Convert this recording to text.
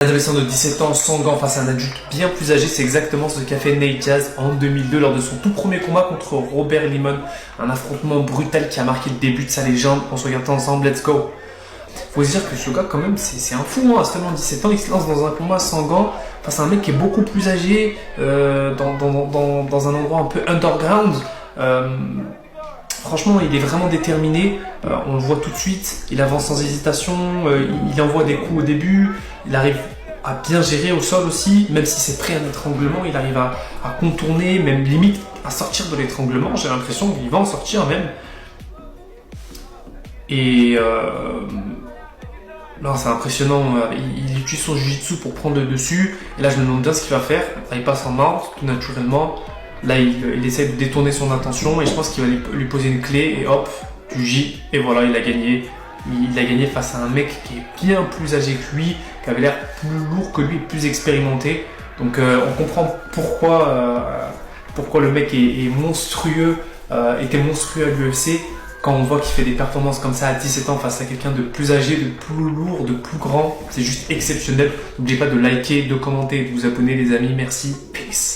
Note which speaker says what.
Speaker 1: Un adolescent de 17 ans sans gants face à un adulte bien plus âgé, c'est exactement ce qu'a fait Nate Diaz en 2002 lors de son tout premier combat contre Robert Limon. Un affrontement brutal qui a marqué le début de sa légende. On se regarde ensemble, let's go. Faut se dire que ce gars quand même c'est un fou, hein. À seulement 17 ans il se lance dans un combat sans gants face à un mec qui est beaucoup plus âgé, dans un endroit un peu underground. Franchement, il est vraiment déterminé, on le voit tout de suite, il avance sans hésitation, il envoie des coups au début, il arrive à bien gérer au sol aussi, même si c'est prêt à un étranglement, il arrive à contourner, même limite à sortir de l'étranglement, j'ai l'impression qu'il va en sortir même. Et non, c'est impressionnant, il utilise son jiu-jitsu pour prendre le dessus, et là je me demande bien ce qu'il va faire. Là, il passe en mort, tout naturellement. Là, il essaie de détourner son attention et je pense qu'il va lui poser une clé et hop, du J. Et voilà, il a gagné. Il a gagné face à un mec qui est bien plus âgé que lui, qui avait l'air plus lourd que lui, plus expérimenté. Donc on comprend pourquoi le mec est monstrueux, était monstrueux à l'UFC. Quand on voit qu'il fait des performances comme ça à 17 ans face à quelqu'un de plus âgé, de plus lourd, de plus grand, c'est juste exceptionnel. N'oubliez pas de liker, de commenter et de vous abonner les amis. Merci, peace.